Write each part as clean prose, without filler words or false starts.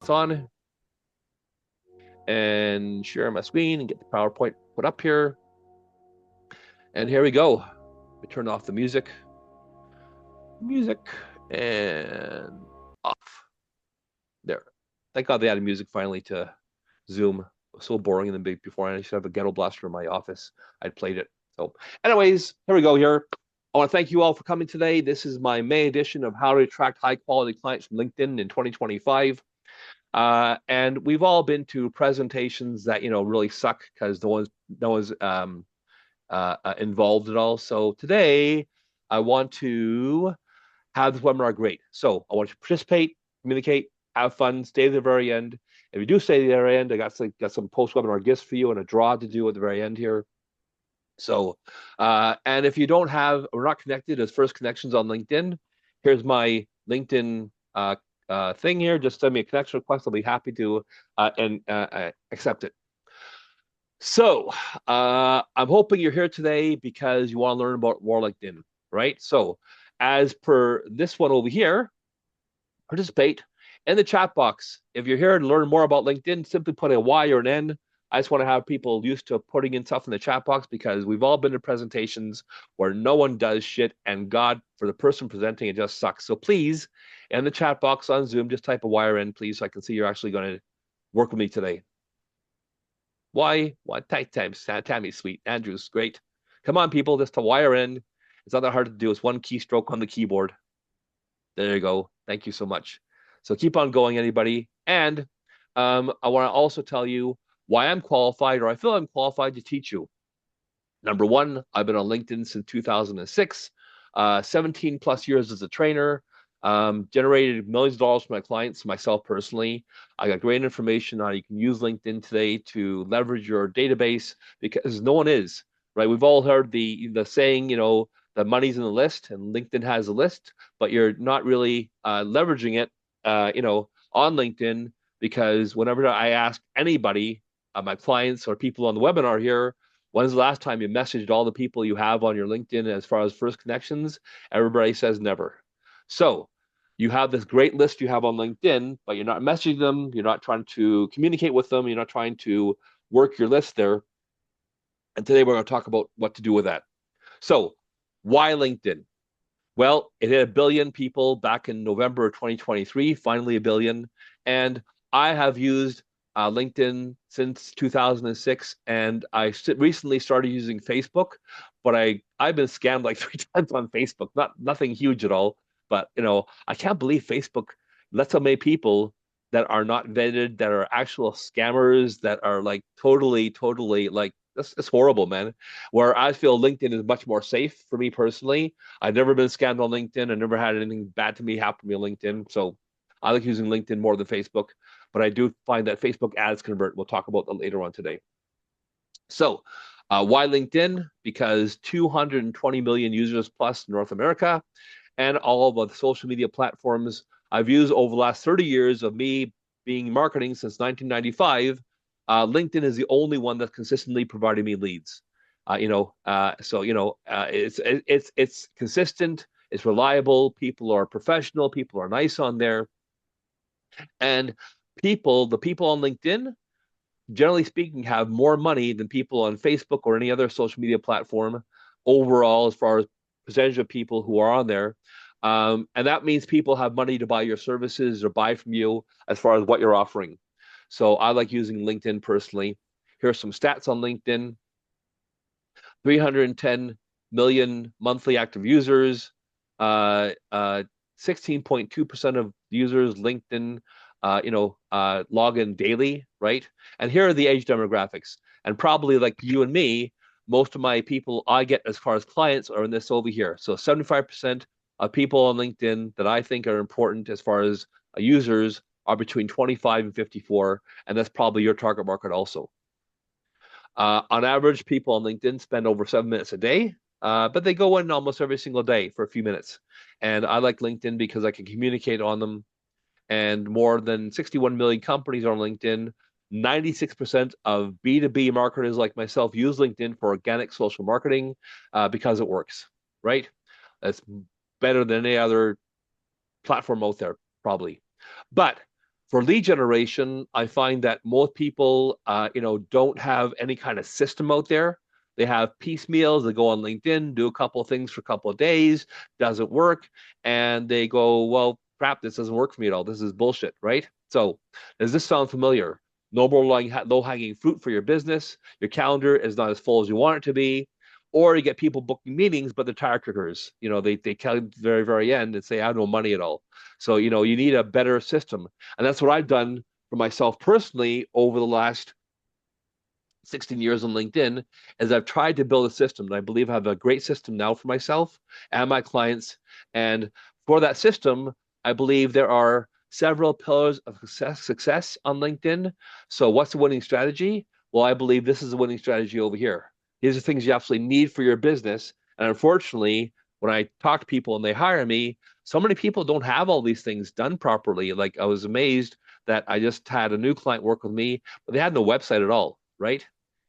lights on and share my screen and get the PowerPoint put up here. And here we go. We turn off the music, and off. There. Thank God they added music finally to Zoom. It was so boring in the before. I used to have a ghetto blaster in my office. I'd played it. So, anyways, here we go. Here, I want to thank you all for coming today. This is my May edition of How to Attract High Quality Clients from LinkedIn in 2025. And we've all been to presentations that really suck because no one's involved at all. So today, I want to have this webinar great. So I want you to participate, communicate, have fun, stay to the very end. If you do stay to the very end, I got some post-webinar gifts for you and a draw to do at the very end here. So, and if you don't have, we're not connected as first connections on LinkedIn, here's my LinkedIn thing here. Just send me a connection request. I'll be happy to accept it. So, I'm hoping you're here today because you want to learn about more LinkedIn, right? So, as per this one over here, participate in the chat box. If you're here to learn more about LinkedIn, simply put a Y or an N. I just want to have people used to putting in stuff in the chat box because we've all been to presentations where no one does shit, and God, for the person presenting, it just sucks. So please, in the chat box on Zoom, just type a Y or N, please, so I can see you're actually going to work with me today. Why? Tammy's sweet. Andrew's great. Come on, people, just to Y or N. It's not that hard to do. It's one keystroke on the keyboard. There you go. Thank you so much. So keep on going, anybody. And I want to also tell you why I'm qualified, or I feel I'm qualified to teach you. Number one, I've been on LinkedIn since 2006, 17 plus years as a trainer, generated millions of dollars for my clients, myself personally. I got great information on how you can use LinkedIn today to leverage your database because no one is, right? We've all heard the saying, the money's in the list and LinkedIn has a list, but you're not really leveraging it, on LinkedIn because whenever I ask anybody, my clients or people on the webinar here, when's the last time you messaged all the people you have on your LinkedIn as far as first connections? Everybody says never. So you have this great list you have on LinkedIn, but you're not messaging them. You're not trying to communicate with them. You're not trying to work your list there. And today we're going to talk about what to do with that. So why LinkedIn? Well, it hit 1 billion people back in November of 2023, finally 1 billion. And I have used LinkedIn since 2006, and I recently started using Facebook, but I've been scammed like 3 times on Facebook. Nothing huge at all, but I can't believe Facebook lets so many people that are not vetted, that are actual scammers, that are like totally like that's horrible, man. Where I feel LinkedIn is much more safe for me personally. I've never been scammed on LinkedIn. I never had anything bad to me happen to me on LinkedIn. So I like using LinkedIn more than Facebook, but I do find that Facebook ads convert. We'll talk about that later on today. So why LinkedIn? Because 220 million users plus in North America, and all of the social media platforms I've used over the last 30 years of me being marketing since 1995. LinkedIn is the only one that's consistently providing me leads. It's consistent, it's reliable. People are professional, people are nice on there, and the people on LinkedIn, generally speaking, have more money than people on Facebook or any other social media platform overall, as far as percentage of people who are on there. And that means people have money to buy your services or buy from you as far as what you're offering. So I like using LinkedIn personally. Here's some stats on LinkedIn. 310 million monthly active users. 16.2% of users LinkedIn, log in daily, right? And here are the age demographics. And probably like you and me, most of my people I get as far as clients are in this over here. So 75% of people on LinkedIn that I think are important as far as users are between 25 and 54, and that's probably your target market also. On average, people on LinkedIn spend over 7 minutes a day, but they go in almost every single day for a few minutes. And I like LinkedIn because I can communicate on them. And more than 61 million companies are on LinkedIn. 96% of B2B marketers like myself use LinkedIn for organic social marketing because it works, right? That's better than any other platform out there, probably. But For lead generation, I find that most people, don't have any kind of system out there. They have piecemeals. They go on LinkedIn, do a couple of things for a couple of days, doesn't work, and they go, well, crap, this doesn't work for me at all. This is bullshit, right? So, does this sound familiar? No more low-hanging fruit for your business. Your calendar is not as full as you want it to be. Or you get people booking meetings, but they're tire kickers. They tell you at the very, very end and say, I have no money at all. So, you need a better system. And that's what I've done for myself personally over the last 16 years on LinkedIn, is I've tried to build a system. And I believe I have a great system now for myself and my clients. And for that system, I believe there are several pillars of success on LinkedIn. So what's the winning strategy? Well, I believe this is a winning strategy over here. These are things you absolutely need for your business. And unfortunately, when I talk to people and they hire me, so many people don't have all these things done properly. Like, I was amazed that I just had a new client work with me, but they had no website at all, right?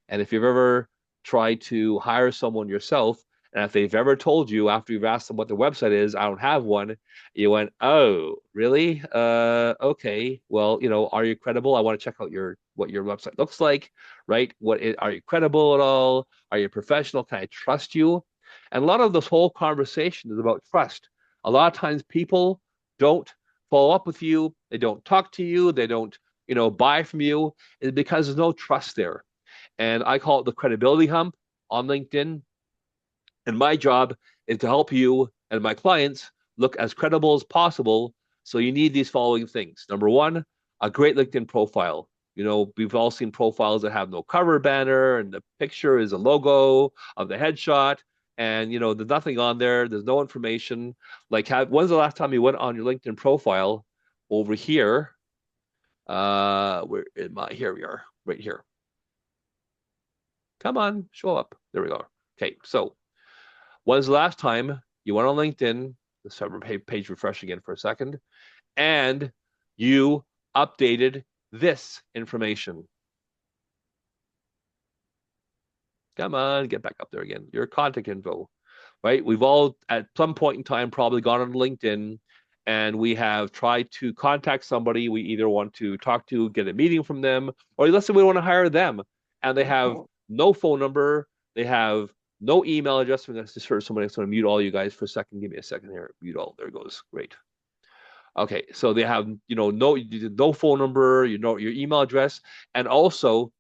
And if you've ever tried to hire someone yourself, and if they've ever told you after you've asked them what their website is, I don't have one, you went, oh, really? Okay. Well, are you credible? I want to check out what your website looks like, right? Are you credible at all? Are you professional? Can I trust you? And a lot of this whole conversation is about trust. A lot of times people don't follow up with you, they don't talk to you, they don't, buy from you, is because there's no trust there. And I call it the credibility hump on LinkedIn. And my job is to help you and my clients look as credible as possible. So you need these following things. Number one, a great LinkedIn profile. We've all seen profiles that have no cover banner and the picture is a logo of the headshot. And, there's nothing on there. There's no information. Like, when's the last time you went on your LinkedIn profile over here? Here we are, right here. Come on, show up. There we go. Okay, so when's the last time you went on LinkedIn? Let's have page refresh again for a second, and you updated this information. Come on, get back up there again. Your contact info, right? We've all at some point in time probably gone on LinkedIn and we have tried to contact somebody we either want to talk to, get a meeting from them, or let's say we want to hire them and they have no phone number, they have no email address. I'm going to just heard somebody that's going to mute all you guys for a second. Give me a second here. Mute all. There it goes. Great. Okay, so they have, no phone number, your email address, and also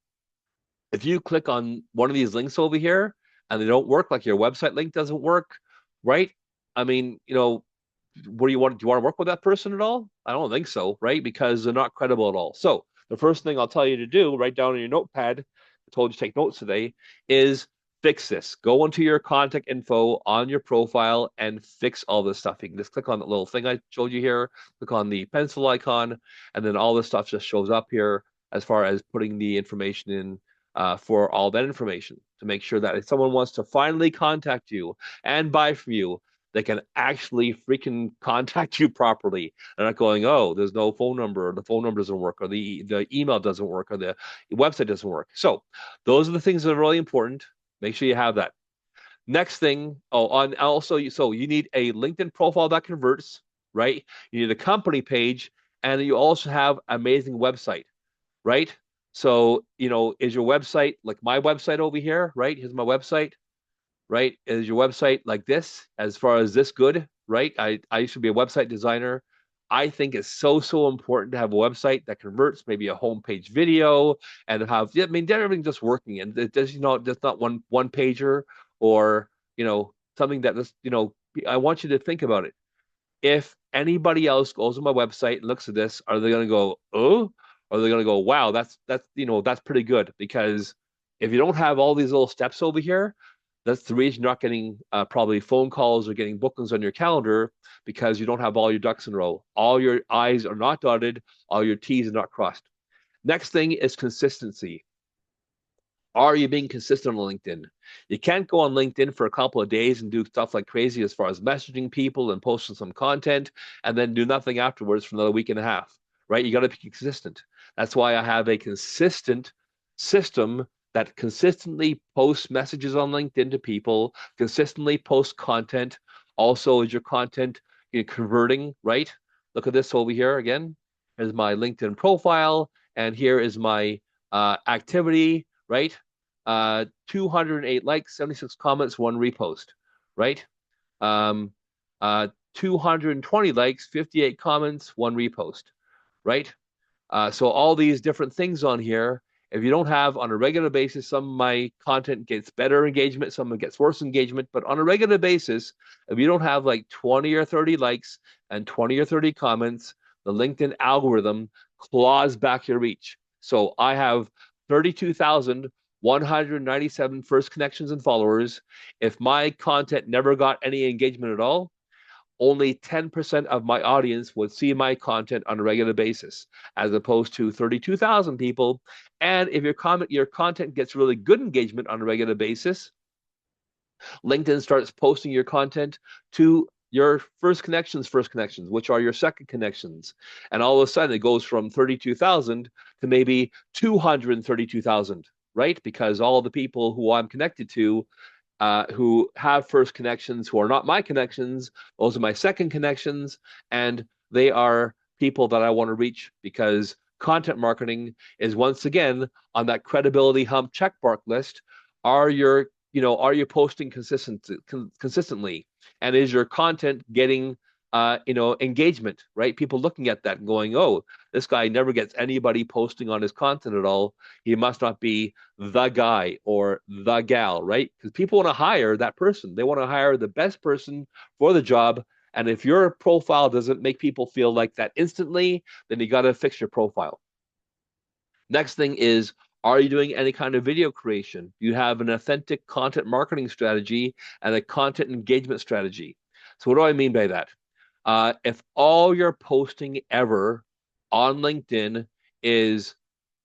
if you click on one of these links over here and they don't work, like your website link doesn't work, right? I mean, what do you want? Do you want to work with that person at all? I don't think so, right? Because they're not credible at all. So the first thing I'll tell you to do, write down in your notepad, I told you to take notes today, is fix this. Go into your contact info on your profile and fix all this stuff. You can just click on the little thing I showed you here, click on the pencil icon, and then all this stuff just shows up here as far as putting the information in for all that information to make sure that if someone wants to finally contact you and buy from you, they can actually freaking contact you properly. They're not going, oh, there's no phone number, or the phone number doesn't work, or the email doesn't work, or the website doesn't work. So those are the things that are really important. Make sure you have that. Next thing, so you need a LinkedIn profile that converts, right? You need a company page, and you also have an amazing website, right? So, is your website like my website over here, right? Here's my website, right? Is your website like this, as far as this good, right? I used to be a website designer. I think it's so important to have a website that converts, maybe a homepage video, and have, I mean, everything just working. And it does, just not one pager or, something that just, I want you to think about it. If anybody else goes on my website and looks at this, are they going to go, oh? Or are they going to go, wow, that's pretty good? Because if you don't have all these little steps over here, that's the reason you're not getting probably phone calls or getting bookings on your calendar, because you don't have all your ducks in a row. All your I's are not dotted, all your T's are not crossed. Next thing is consistency. Are you being consistent on LinkedIn? You can't go on LinkedIn for a couple of days and do stuff like crazy as far as messaging people and posting some content and then do nothing afterwards for another week and a half, right? You got to be consistent. That's why I have a consistent system that consistently posts messages on LinkedIn to people, consistently posts content. Also, is your content converting, right? Look at this over here again. Here's my LinkedIn profile, and here is my activity, right? 208 likes, 76 comments, 1 repost, right? Um, 220 likes, 58 comments, 1 repost, right? So all these different things on here, if you don't have on a regular basis, some of my content gets better engagement, some of it gets worse engagement, but on a regular basis, if you don't have like 20 or 30 likes and 20 or 30 comments, the LinkedIn algorithm claws back your reach. So I have 32,197 first connections and followers. If my content never got any engagement at all, only 10% of my audience would see my content on a regular basis, as opposed to 32,000 people. And if your content gets really good engagement on a regular basis, LinkedIn starts posting your content to your first connections, which are your second connections. And all of a sudden it goes from 32,000 to maybe 232,000, right? Because all the people who I'm connected to who have first connections, who are not my connections. Those are my second connections, and they are people that I want to reach because content marketing is once again on that credibility hump check mark list. Are you posting consistently, and is your content getting engagement, right? People looking at that and going, oh, this guy never gets anybody posting on his content at all. He must not be the guy or the gal, right? Because people want to hire that person. They want to hire the best person for the job. And if your profile doesn't make people feel like that instantly, then you got to fix your profile. Next thing is, are you doing any kind of video creation? Do you have an authentic content marketing strategy and a content engagement strategy? So what do I mean by that? If all you're posting ever on LinkedIn is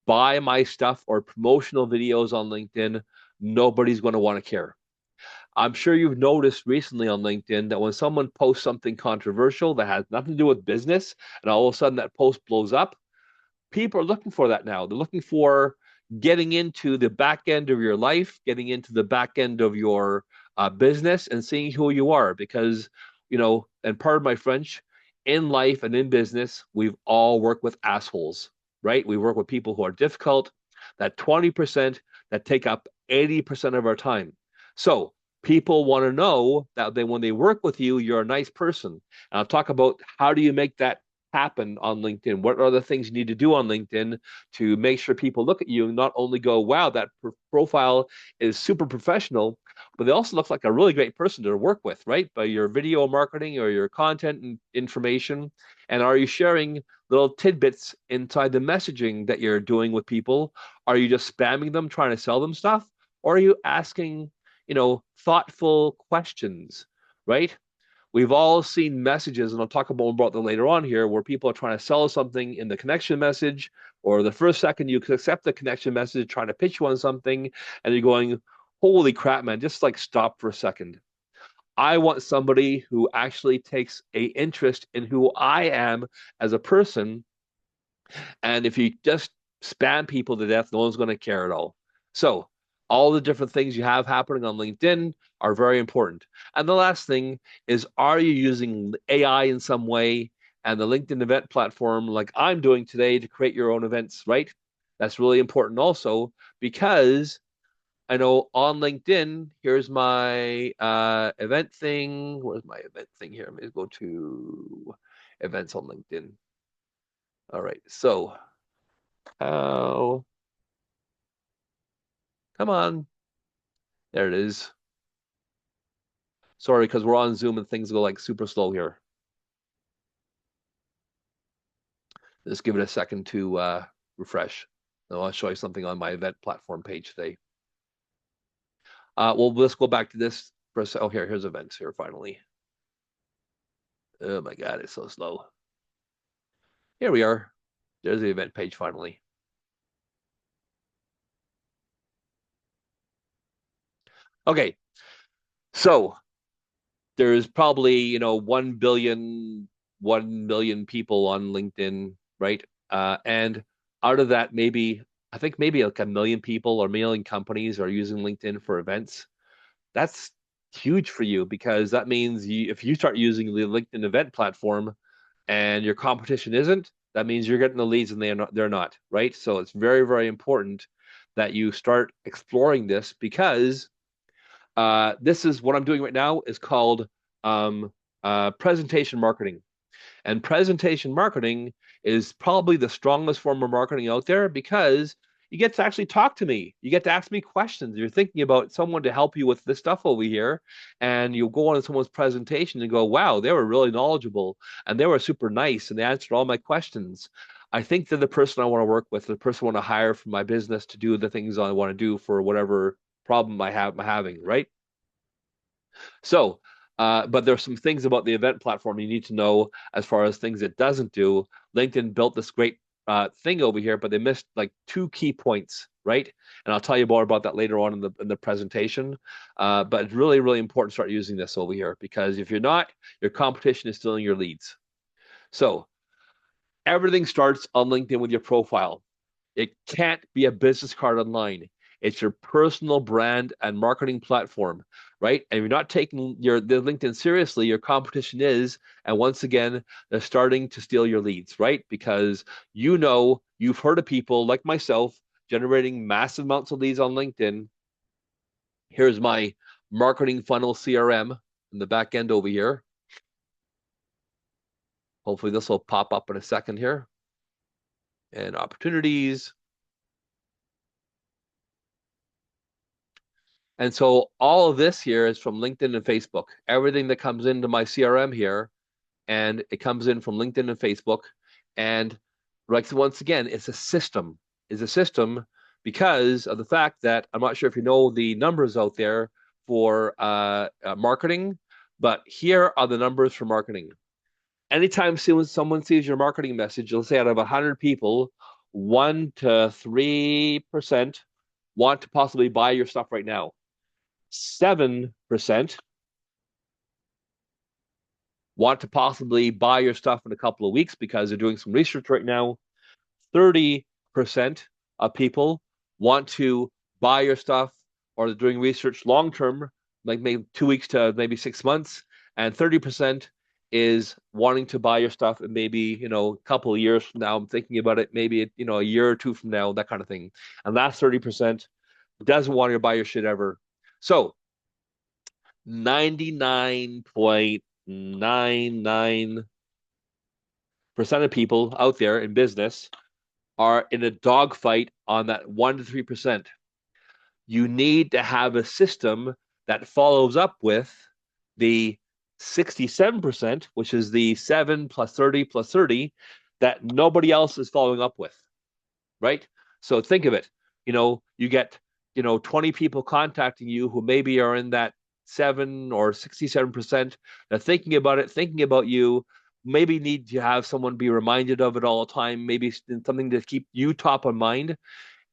buy my stuff or promotional videos on LinkedIn, nobody's going to want to care. I'm sure you've noticed recently on LinkedIn that when someone posts something controversial that has nothing to do with business, and all of a sudden that post blows up, people are looking for that now. They're looking for getting into the back end of your life, getting into the back end of your business, and seeing who you are. Because, and pardon my French, in life and in business, we've all worked with assholes, right? We work with people who are difficult, that 20% that take up 80% of our time. So people want to know that when they work with you, you're a nice person. And I'll talk about how do you make that happen on LinkedIn? What are the things you need to do on LinkedIn to make sure people look at you and not only go, wow, that profile is super professional, but they also look like a really great person to work with, right? By your video marketing or your content and information. And are you sharing little tidbits inside the messaging that you're doing with people? Are you just spamming them, trying to sell them stuff? Or are you asking, thoughtful questions, right? We've all seen messages, and I'll talk about them later on here, where people are trying to sell something in the connection message, or the first second you accept the connection message, trying to pitch you on something, and you're going, holy crap, man, just like stop for a second. I want somebody who actually takes a interest in who I am as a person. And if you just spam people to death, no one's going to care at all. So all the different things you have happening on LinkedIn are very important. And the last thing is, are you using AI in some way and the LinkedIn event platform like I'm doing today to create your own events, right? That's really important also, because I know on LinkedIn, here's my event thing. Where's my event thing here? Let me go to events on LinkedIn. All right, so come on. There it is. Sorry, because we're on Zoom and things go like super slow here. Just give it a second to refresh. I'll show you something on my event platform page today. Well, let's go back to this for a second. Oh, here's events here finally. Oh my God, it's so slow. Here we are. There's the event page finally. Okay, so there's probably 1 billion, 1 million people on LinkedIn, right? And out of that, I think maybe like a million people or a million companies are using LinkedIn for events. That's huge for you, because that means if you start using the LinkedIn event platform and your competition isn't, that means you're getting the leads and they're not, right? So it's very, very important that you start exploring this because this is what I'm doing right now is called um, presentation marketing. And presentation marketing is probably the strongest form of marketing out there because you get to actually talk to me. You get to ask me questions. You're thinking about someone to help you with this stuff over here, and you'll go on someone's presentation and go, wow, they were really knowledgeable and they were super nice and they answered all my questions. I think they're the person I want to work with, the person I want to hire for my business to do the things I want to do for whatever problem I'm having, right? So, but there's some things about the event platform you need to know as far as things it doesn't do. LinkedIn built this great thing over here, but they missed like two key points, right? And I'll tell you more about that later on in the presentation. But it's really, really important to start using this over here because if you're not, your competition is stealing your leads. So everything starts on LinkedIn with your profile. It can't be a business card online. It's your personal brand and marketing platform, right? And if you're not taking the LinkedIn seriously, your competition is, and once again, they're starting to steal your leads, right? Because you've heard of people like myself generating massive amounts of leads on LinkedIn. Here's my marketing funnel CRM in the back end over here. Hopefully this will pop up in a second here. And opportunities. And so all of this here is from LinkedIn and Facebook. Everything that comes into my CRM here, and it comes in from LinkedIn and Facebook. And like so once again, it's a system. It's a system because of the fact that I'm not sure if you know the numbers out there for marketing, but here are the numbers for marketing. Anytime someone sees your marketing message, you'll say out of 100 people, 1 to 3% want to possibly buy your stuff right now. 7% want to possibly buy your stuff in a couple of weeks because they're doing some research right now. 30% of people want to buy your stuff or they're doing research long term, like maybe 2 weeks to maybe 6 months. And 30% is wanting to buy your stuff and maybe, a couple of years from now, I'm thinking about it, maybe, a year or two from now, that kind of thing. And last 30% doesn't want to buy your shit ever. So 99.99% of people out there in business are in a dogfight on that 1 to 3%. You need to have a system that follows up with the 67%, which is the 7 plus 30 plus 30 that nobody else is following up with, right? So think of it. You get, 20 people contacting you who maybe are in that 7 or 67%. They're thinking about it, thinking about you, maybe need to have someone be reminded of it all the time, maybe something to keep you top of mind.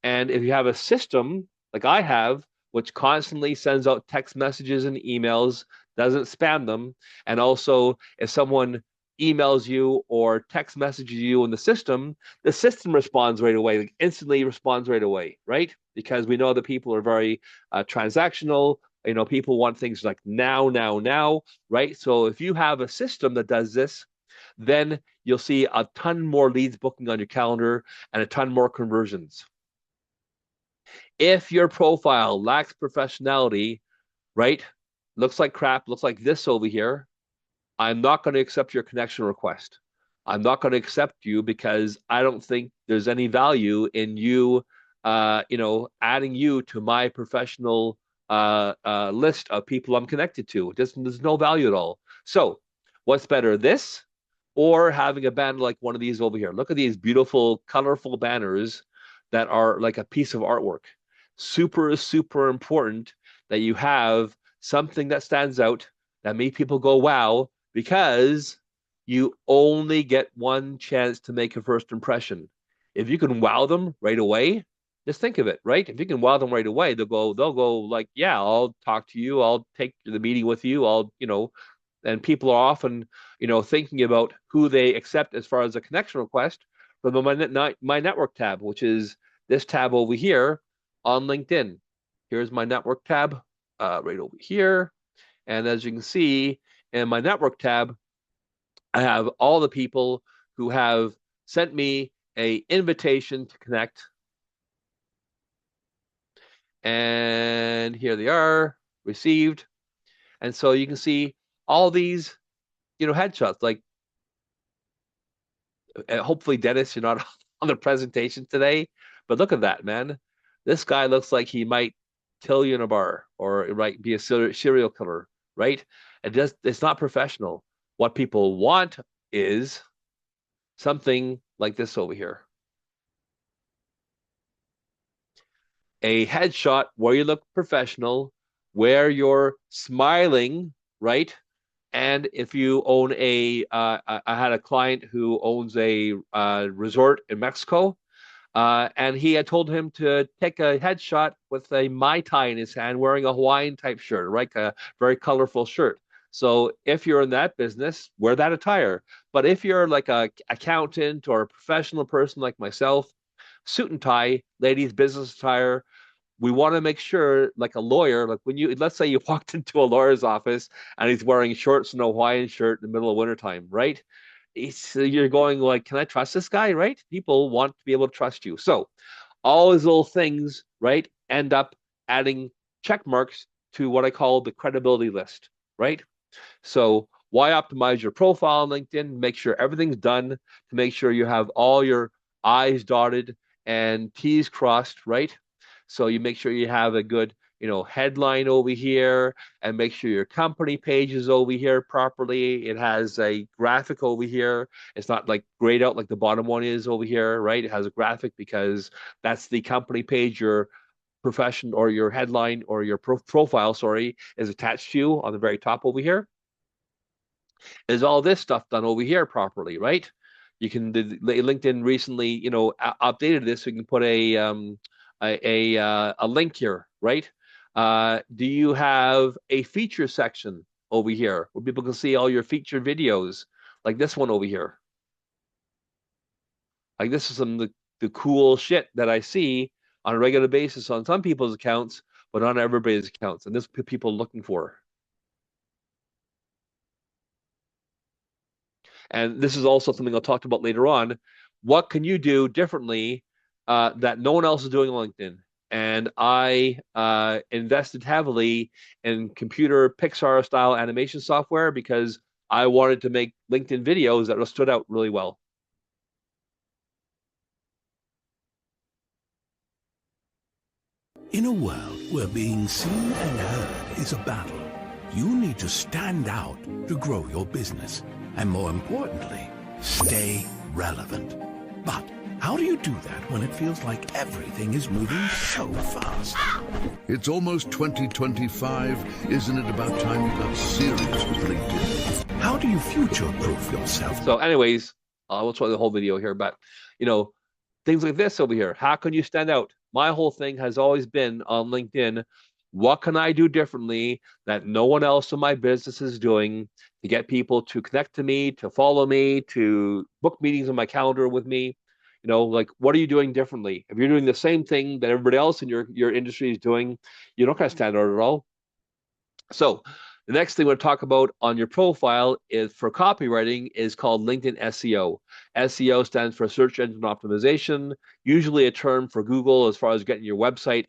And if you have a system like I have, which constantly sends out text messages and emails, doesn't spam them, and also if someone emails you or text messages you in the system responds right away, like instantly responds right away, right? Because we know that people are very transactional. People want things like now, now, now, right? So if you have a system that does this, then you'll see a ton more leads booking on your calendar and a ton more conversions. If your profile lacks professionality, right? Looks like crap, looks like this over here. I'm not going to accept your connection request. I'm not going to accept you because I don't think there's any value in you, adding you to my professional list of people I'm connected to. There's no value at all. So, what's better, this or having a banner like one of these over here? Look at these beautiful, colorful banners that are like a piece of artwork. Super, super important that you have something that stands out that make people go, wow, because you only get one chance to make a first impression. If you can wow them right away, just think of it, right? If you can wow them right away, they'll go like, yeah, I'll talk to you, I'll take the meeting with you, and people are often, thinking about who they accept as far as a connection request from the my network tab, which is this tab over here on LinkedIn. Here's my network tab right over here. And as you can see in my network tab, I have all the people who have sent me a invitation to connect. And here they are, received. And so you can see all these, headshots. Like, hopefully, Dennis, you're not on the presentation today, but look at that, man. This guy looks like he might kill you in a bar or it might be a serial killer, right? It's not professional. What people want is something like this over here. A headshot where you look professional, where you're smiling, right? And if you own I had a client who owns a resort in Mexico, and he had told him to take a headshot with a Mai Tai in his hand, wearing a Hawaiian type shirt, right? A very colorful shirt. So if you're in that business, wear that attire. But if you're like a accountant or a professional person like myself, suit and tie, ladies, business attire, we want to make sure, like a lawyer, like let's say you walked into a lawyer's office and he's wearing shorts and a Hawaiian shirt in the middle of wintertime, right? You're going like, can I trust this guy, right? People want to be able to trust you. So all these little things, right, end up adding check marks to what I call the credibility list, right? So why optimize your profile on LinkedIn? Make sure everything's done to make sure you have all your I's dotted and T's crossed, right? So you make sure you have a good, headline over here and make sure your company page is over here properly. It has a graphic over here. It's not like grayed out like the bottom one is over here, right? It has a graphic because that's the company page your profession or your headline or your profile, sorry, is attached to on the very top over here. Is all this stuff done over here properly, right? You can LinkedIn recently, updated this so you can put a link here, right? Do you have a feature section over here where people can see all your featured videos, like this one over here? Like this is some of the cool shit that I see on a regular basis on some people's accounts, but not everybody's accounts, and this is people looking for. And this is also something I'll talk about later on. What can you do differently that no one else is doing on LinkedIn? And I invested heavily in computer Pixar style animation software because I wanted to make LinkedIn videos that stood out really well. In a world where being seen and heard is a battle, you need to stand out to grow your business. And more importantly, stay relevant. But how do you do that when it feels like everything is moving so fast? It's almost 2025. Isn't it about time you got serious with LinkedIn? How do you future-proof yourself? So anyways, we'll try the whole video here, but things like this over here. How can you stand out? My whole thing has always been on LinkedIn. What can I do differently that no one else in my business is doing to get people to connect to me, to follow me, to book meetings on my calendar with me? Like, what are you doing differently? If you're doing the same thing that everybody else in your industry is doing, you're not going to stand out at all. So the next thing we'll talk about on your profile is for copywriting is called LinkedIn SEO. SEO stands for search engine optimization, usually a term for Google as far as getting your website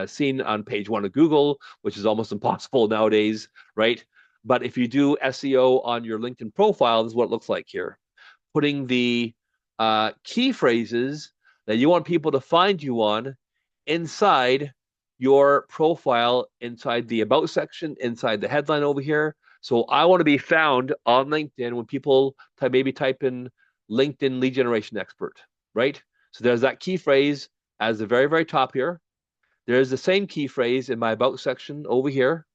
seen on page one of Google, which is almost impossible nowadays, right? But if you do SEO on your LinkedIn profile, this is what it looks like here. Putting the key phrases that you want people to find you on inside your profile, inside the about section, inside the headline over here. So I want to be found on LinkedIn when people maybe type in LinkedIn lead generation expert, right? So there's that key phrase as the very, very top here. There's the same key phrase in my about section over here.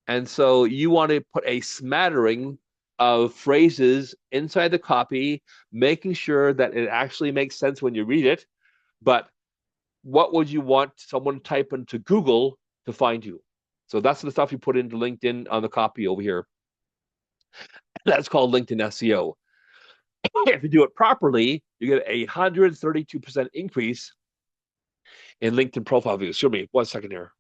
And so you want to put a smattering of phrases inside the copy, making sure that it actually makes sense when you read it. But what would you want someone to type into Google to find you? So that's the stuff you put into LinkedIn on the copy over here. That's called LinkedIn SEO. If you do it properly, you get a 132% increase in LinkedIn profile views. Excuse me, 1 second here.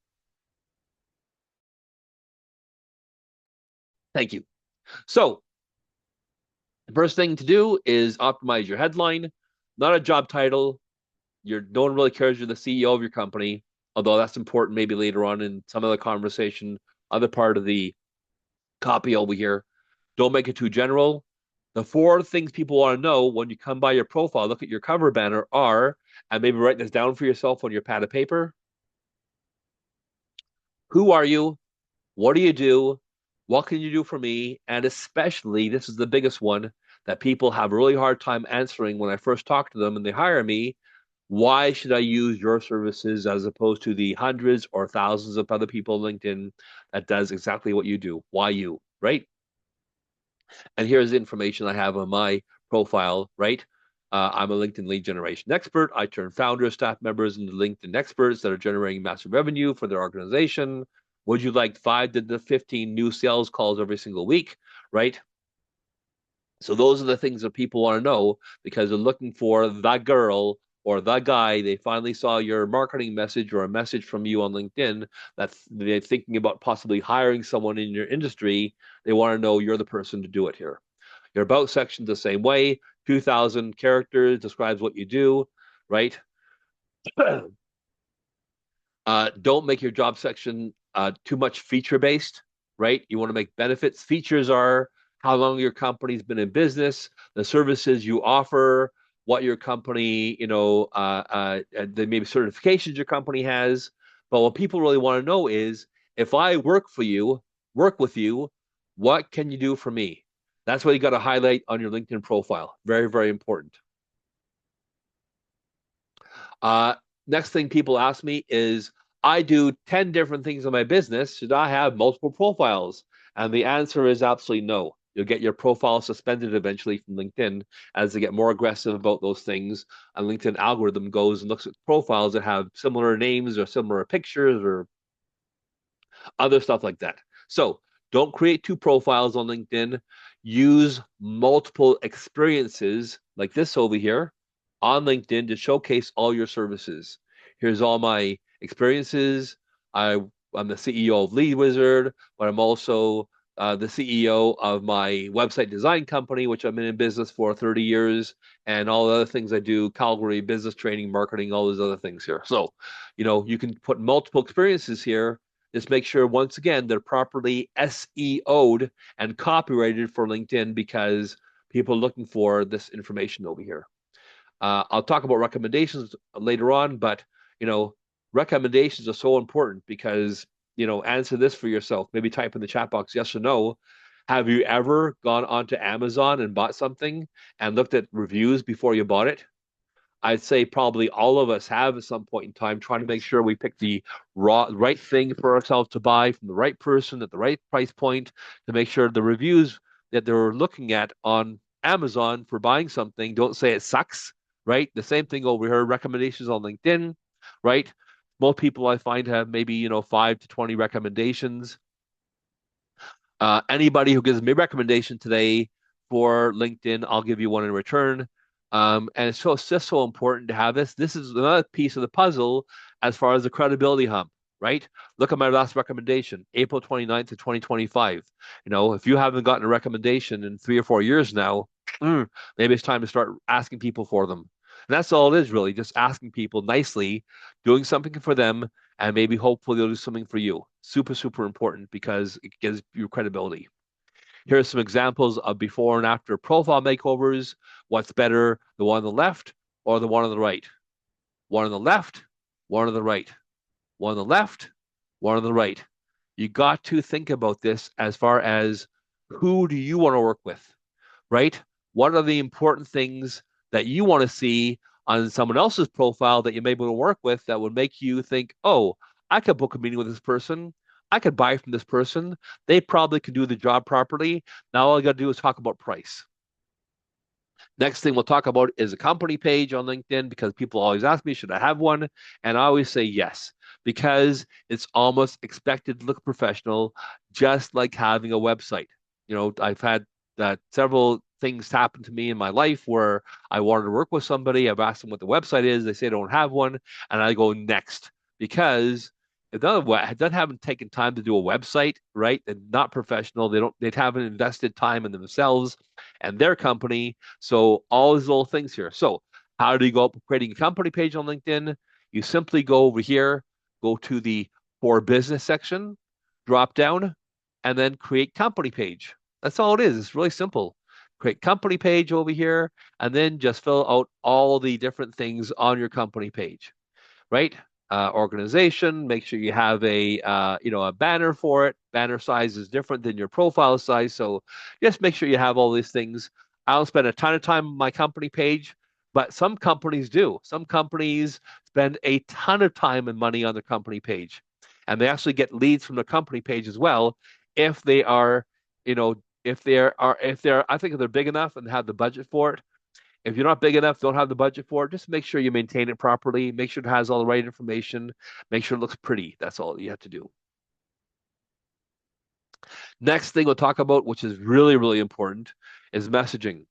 Thank you. So The first thing to do is optimize your headline, not a job title. No one really cares you're the CEO of your company, although that's important maybe later on in some other conversation, other part of the copy over here. Don't make it too general. The four things people want to know when you come by your profile, look at your cover banner are, and maybe write this down for yourself on your pad of paper. Who are you? What do you do? What can you do for me? And especially, this is the biggest one that people have a really hard time answering when I first talk to them and they hire me. Why should I use your services as opposed to the hundreds or thousands of other people on LinkedIn that does exactly what you do? Why you, right? And here's the information I have on my profile, right? I'm a LinkedIn lead generation expert. I turn founders, staff members into LinkedIn experts that are generating massive revenue for their organization. Would you like 5 to 15 new sales calls every single week, right? So those are the things that people want to know because they're looking for the girl or the guy. They finally saw your marketing message or a message from you on LinkedIn that they're thinking about possibly hiring someone in your industry. They want to know you're the person to do it here. Your about section the same way, 2,000 characters describes what you do, right? Don't make your job section too much feature based, right? You want to make benefits. Features are how long your company's been in business, the services you offer, what your company, the maybe certifications your company has. But what people really want to know is if I work with you, what can you do for me? That's what you got to highlight on your LinkedIn profile. Very, very important. Uh, Next thing people ask me is, I do 10 different things in my business. Should I have multiple profiles? And the answer is absolutely no. You'll get your profile suspended eventually from LinkedIn as they get more aggressive about those things. And LinkedIn algorithm goes and looks at profiles that have similar names or similar pictures or other stuff like that. So don't create two profiles on LinkedIn. Use multiple experiences like this over here on LinkedIn to showcase all your services. Here's all my experiences. I'm the CEO of Lead Wizard, but I'm also the CEO of my website design company, which I've been in business for 30 years, and all the other things I do, Calgary, business training, marketing, all those other things here. So, you can put multiple experiences here. Just make sure, once again, they're properly SEO'd and copyrighted for LinkedIn because people are looking for this information over here. I'll talk about recommendations later on, but recommendations are so important because answer this for yourself. Maybe type in the chat box yes or no. Have you ever gone onto Amazon and bought something and looked at reviews before you bought it? I'd say probably all of us have at some point in time, trying to make sure we pick the right thing for ourselves to buy from the right person at the right price point, to make sure the reviews that they're looking at on Amazon for buying something don't say it sucks, right? The same thing over here, recommendations on LinkedIn, right? Most people I find have maybe 5 to 20 recommendations. Anybody who gives me a recommendation today for LinkedIn, I'll give you one in return. And it's just so important to have this. This is another piece of the puzzle as far as the credibility hump, right? Look at my last recommendation, April 29th of 2025. If you haven't gotten a recommendation in 3 or 4 years now, maybe it's time to start asking people for them. And that's all it is, really, just asking people nicely, doing something for them, and maybe hopefully they'll do something for you. Super, super important because it gives you credibility. Here are some examples of before and after profile makeovers. What's better, the one on the left or the one on the right? One on the left, one on the right. One on the left, one on the right. You got to think about this as far as who do you want to work with, right? What are the important things that you want to see on someone else's profile that you may want to work with that would make you think, oh, I could book a meeting with this person. I could buy from this person. They probably could do the job properly. Now all I got to do is talk about price. Next thing we'll talk about is a company page on LinkedIn because people always ask me, should I have one? And I always say yes, because it's almost expected to look professional, just like having a website. I've had several things happen to me in my life where I wanted to work with somebody. I've asked them what the website is. They say I don't have one. And I go next because if they haven't taken time to do a website, right? And not professional. They haven't invested time in themselves. and their company. So all these little things here. So how do you go up creating a company page on LinkedIn? You simply go over here, go to the For Business section, drop down, and then create company page. That's all it is. It's really simple. Create company page over here, and then just fill out all the different things on your company page, right? Organization, make sure you have a banner for it. Banner size is different than your profile size, so just make sure you have all these things. I don't spend a ton of time on my company page, but some companies do. Some companies spend a ton of time and money on their company page, and they actually get leads from the company page as well if they are, I think if they're big enough and have the budget for it. If you're not big enough, don't have the budget for it, just make sure you maintain it properly. Make sure it has all the right information. Make sure it looks pretty. That's all you have to do. Next thing we'll talk about, which is really, really important, is messaging.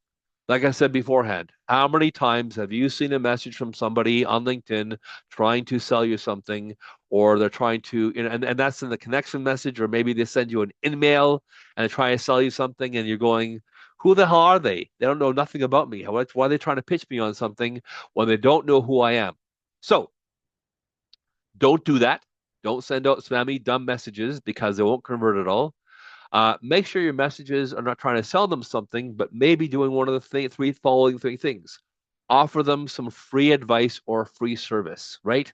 Like I said beforehand, how many times have you seen a message from somebody on LinkedIn trying to sell you something, or they're trying to, and that's in the connection message, or maybe they send you an email and they try to sell you something, and you're going, who the hell are they? They don't know nothing about me. Why are they trying to pitch me on something when they don't know who I am? So don't do that. Don't send out spammy, dumb messages because they won't convert at all. Make sure your messages are not trying to sell them something, but maybe doing one of the following three things. Offer them some free advice or free service, right?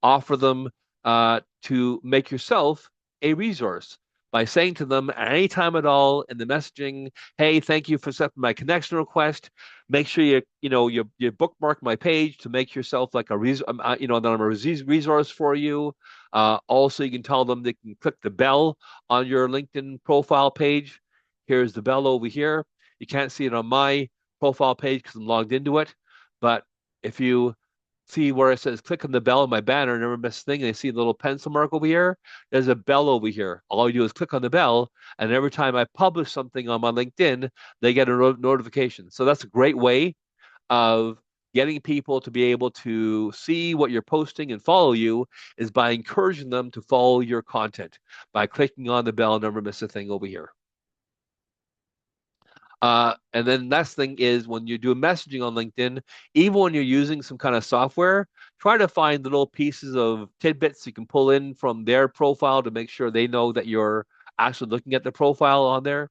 Offer them to make yourself a resource by saying to them at any time at all in the messaging, "Hey, thank you for accepting my connection request. Make sure you bookmark my page to make yourself like a that I'm a resource for you." Also, you can tell them they can click the bell on your LinkedIn profile page. Here's the bell over here. You can't see it on my profile page because I'm logged into it, but if you see where it says click on the bell in my banner, never miss a thing, and I see the little pencil mark over here, there's a bell over here. All you do is click on the bell, and every time I publish something on my LinkedIn, they get a notification. So that's a great way of getting people to be able to see what you're posting and follow you, is by encouraging them to follow your content by clicking on the bell and never miss a thing over here. And then next thing is when you do messaging on LinkedIn, even when you're using some kind of software, try to find little pieces of tidbits you can pull in from their profile to make sure they know that you're actually looking at the profile on there.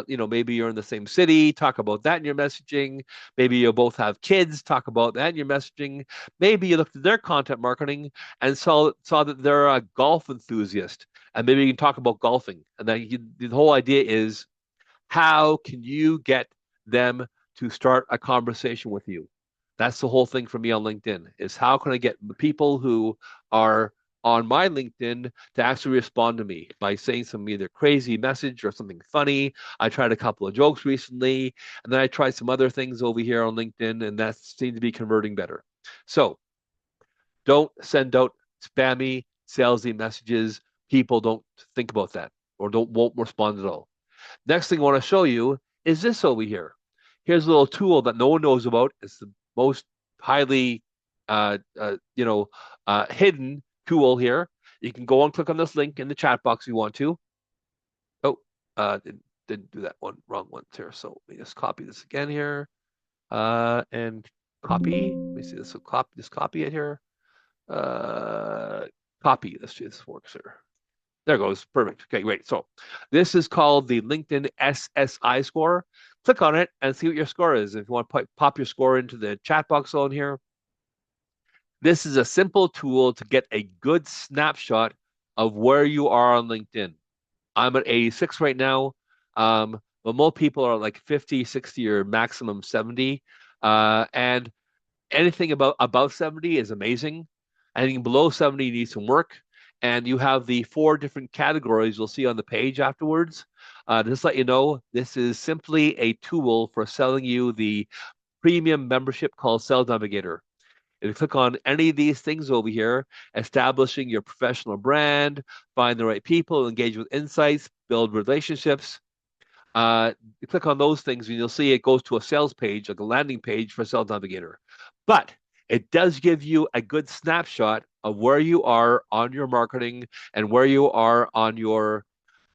Maybe you're in the same city, talk about that in your messaging. Maybe you both have kids, talk about that in your messaging. Maybe you looked at their content marketing and saw that they're a golf enthusiast, and maybe you can talk about golfing. And then the whole idea is, how can you get them to start a conversation with you? That's the whole thing for me on LinkedIn, is how can I get the people who are on my LinkedIn to actually respond to me by saying some either crazy message or something funny. I tried a couple of jokes recently, and then I tried some other things over here on LinkedIn, and that seemed to be converting better. So don't send out spammy, salesy messages. People don't think about that or won't respond at all. Next thing I want to show you is this over here. Here's a little tool that no one knows about. It's the most highly, hidden tool here. You can go and click on this link in the chat box if you want to. Oh, didn't do that one. Wrong one here. So let me just copy this again here, and copy. Let me see this. So copy it here. Copy. This works here. There it goes. Perfect. Okay, great. So this is called the LinkedIn SSI score. Click on it and see what your score is. If you want to pop your score into the chat box on here, this is a simple tool to get a good snapshot of where you are on LinkedIn. I'm at 86 right now, but most people are like 50, 60, or maximum 70. And anything above 70 is amazing. Anything below 70 needs some work. And you have the 4 different categories you'll see on the page afterwards. Just let you know, this is simply a tool for selling you the premium membership called Sales Navigator. If you click on any of these things over here, establishing your professional brand, find the right people, engage with insights, build relationships, you click on those things and you'll see it goes to a sales page, like a landing page for Sales Navigator. But it does give you a good snapshot of where you are on your marketing and where you are on your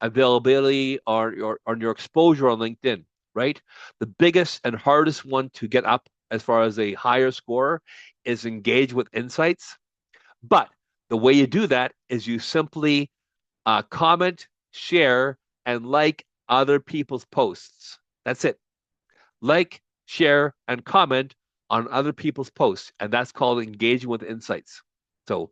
availability or on your exposure on LinkedIn. right? The biggest and hardest one to get up as far as a higher score is engage with insights. But the way you do that is you simply comment, share, and like other people's posts. That's it. Like, share, and comment on other people's posts, and that's called engaging with insights. So,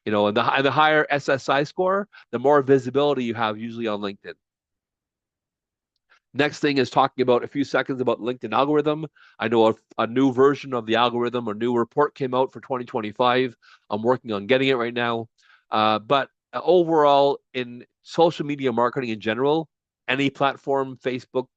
and the higher SSI score, the more visibility you have usually on LinkedIn. Next thing is talking about a few seconds about LinkedIn algorithm. I know a new version of the algorithm, a new report came out for 2025. I'm working on getting it right now. But overall, in social media marketing in general, any platform, Facebook,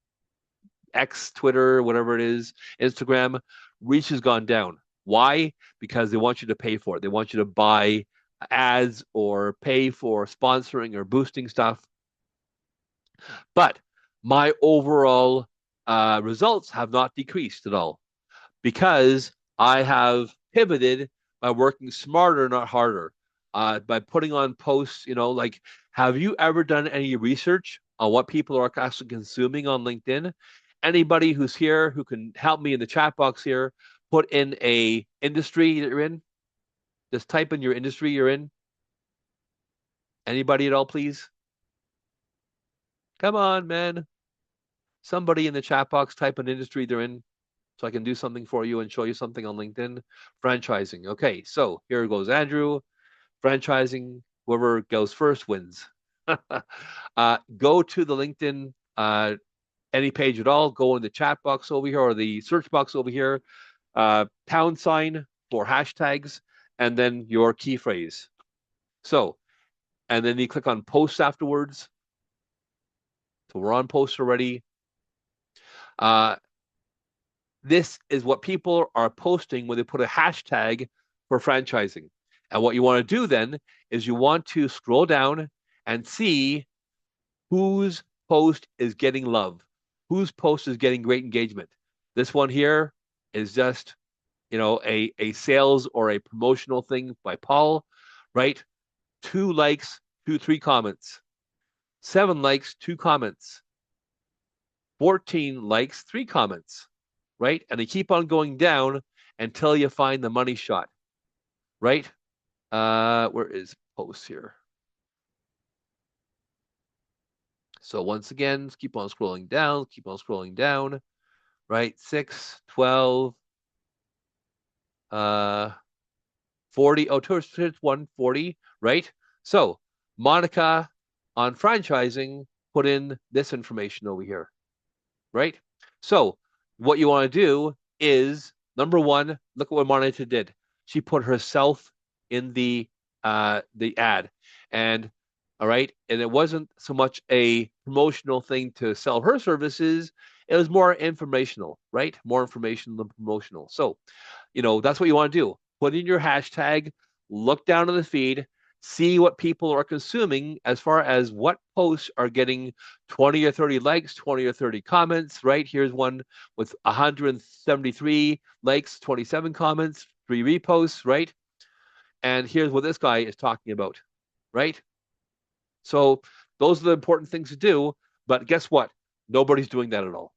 X, Twitter, whatever it is, Instagram, reach has gone down. Why? Because they want you to pay for it. They want you to buy ads or pay for sponsoring or boosting stuff. But my overall results have not decreased at all because I have pivoted by working smarter, not harder. By putting on posts, like, have you ever done any research on what people are actually consuming on LinkedIn? Anybody who's here who can help me in the chat box here, put in a industry that you're in. Just type in your industry you're in. Anybody at all, please? Come on, man. Somebody in the chat box, type an industry they're in so I can do something for you and show you something on LinkedIn. Franchising. Okay, so here goes Andrew. Franchising, whoever goes first wins. Go to the LinkedIn, any page at all, go in the chat box over here or the search box over here, pound sign for hashtags, and then your key phrase. So, and then you click on posts afterwards. So we're on posts already. This is what people are posting when they put a hashtag for franchising. And what you want to do then is you want to scroll down and see whose post is getting love, whose post is getting great engagement. This one here is just, a sales or a promotional thing by Paul, right? 2 likes, 3 comments. 7 likes, 2 comments. 14 likes, 3 comments, right? And they keep on going down until you find the money shot, right? Where is post here? So once again, keep on scrolling down, right? 6, 12, 40, it's 140, right? So Monica on franchising put in this information over here, right? So what you want to do is, number one, look at what Monica did. She put herself in the ad, and all right, and it wasn't so much a promotional thing to sell her services. It was more informational, right? More information than promotional. So, that's what you want to do. Put in your hashtag, look down on the feed, see what people are consuming as far as what posts are getting 20 or 30 likes, 20 or 30 comments, right? Here's one with 173 likes, 27 comments, 3 reposts, right? And here's what this guy is talking about, right? So those are the important things to do. But guess what? Nobody's doing that at all.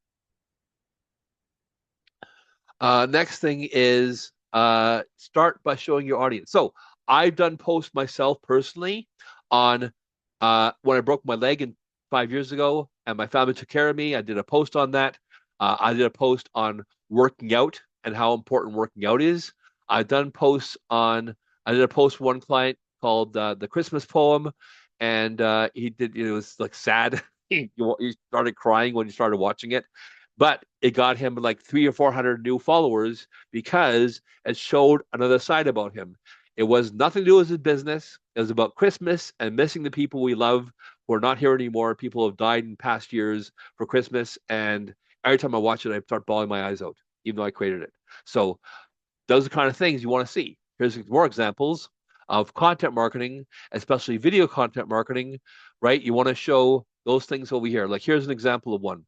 Next thing is start by showing your audience. So I've done posts myself personally on when I broke my leg 5 years ago and my family took care of me. I did a post on that. I did a post on working out and how important working out is. I did a post for one client called the Christmas poem, and he did. It was like sad. he started crying when he started watching it, but it got him like 300 or 400 new followers because it showed another side about him. It was nothing to do with his business. It was about Christmas and missing the people we love who are not here anymore. People have died in past years for Christmas, and every time I watch it, I start bawling my eyes out, even though I created it. So those are the kind of things you want to see. Here's more examples of content marketing, especially video content marketing, right? You want to show those things over here. Like here's an example of one.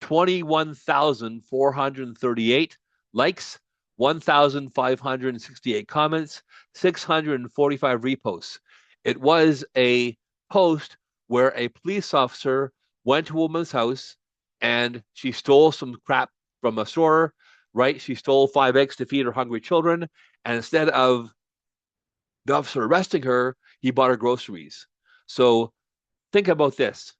21,438 likes, 1,568 comments, 645 reposts. It was a post where a police officer went to a woman's house and she stole some crap from a store, right? She stole 5 eggs to feed her hungry children. And instead of the officer arresting her, he bought her groceries. So think about this.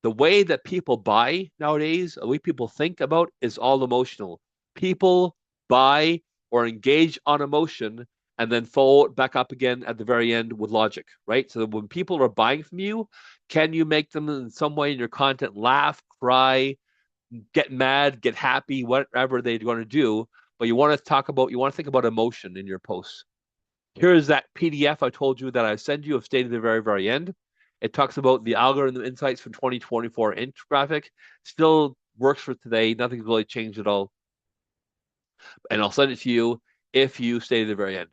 The way that people buy nowadays, the way people think about is all emotional. People buy or engage on emotion and then follow it back up again at the very end with logic, right? So when people are buying from you, can you make them in some way in your content laugh, cry, get mad, get happy, whatever they're going to do? But you want to think about emotion in your posts. Here's that PDF I told you that I send you of stayed at the very, very end. It talks about the algorithm insights for 2024 infographic. Still works for today. Nothing's really changed at all. And I'll send it to you if you stay to the very end.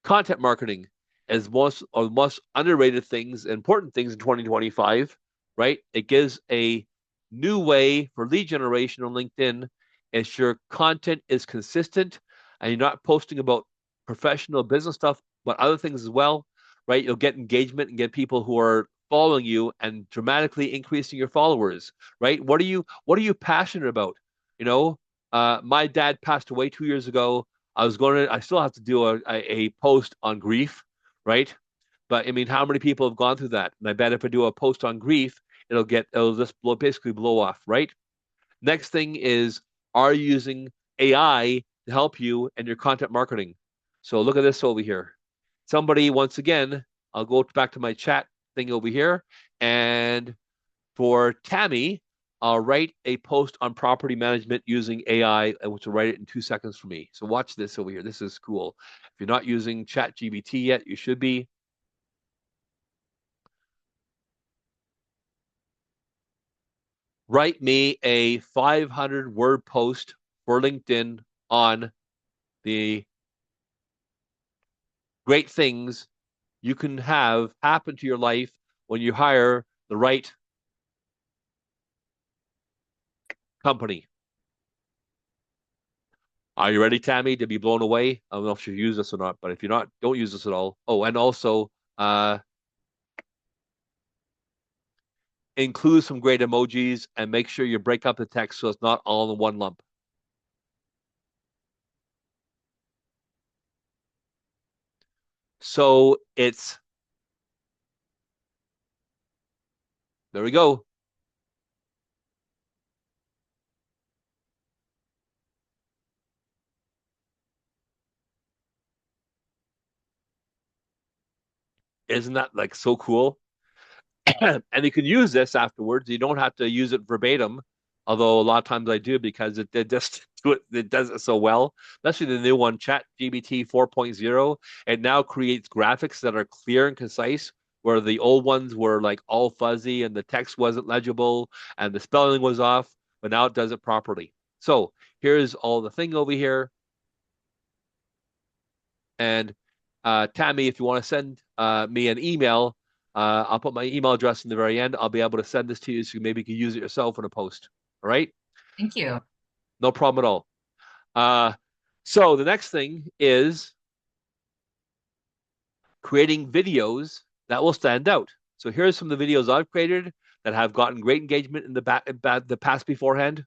Content marketing is one of the most underrated things, important things in 2025, right? It gives a new way for lead generation on LinkedIn. If your content is consistent and you're not posting about professional business stuff, but other things as well, right? You'll get engagement and get people who are following you and dramatically increasing your followers, right? What are you passionate about? You know, my dad passed away 2 years ago. I still have to do a post on grief, right? But I mean, how many people have gone through that? And I bet if I do a post on grief, it'll just basically blow off, right? Next thing is, are you using AI to help you in your content marketing? So look at this over here. Somebody, once again, I'll go back to my chat thing over here. And for Tammy, I'll write a post on property management using AI, which will write it in 2 seconds for me. So watch this over here. This is cool. If you're not using ChatGPT yet, you should be. Write me a 500-word post for LinkedIn on the great things you can have happen to your life when you hire the right company. Are you ready, Tammy, to be blown away? I don't know if you use this or not, but if you're not, don't use this at all. Oh, and also include some great emojis and make sure you break up the text so it's not all in one lump. So there we go. Isn't that like so cool? And you can use this afterwards. You don't have to use it verbatim, although a lot of times I do because it does it so well. Especially the new one, ChatGPT 4.0. It now creates graphics that are clear and concise, where the old ones were like all fuzzy and the text wasn't legible and the spelling was off, but now it does it properly. So here's all the thing over here. And Tammy, if you want to send me an email, I'll put my email address in the very end. I'll be able to send this to you so maybe you can use it yourself in a post. All right? Thank you. No problem at all. So the next thing is creating videos that will stand out. So here's some of the videos I've created that have gotten great engagement in the past beforehand.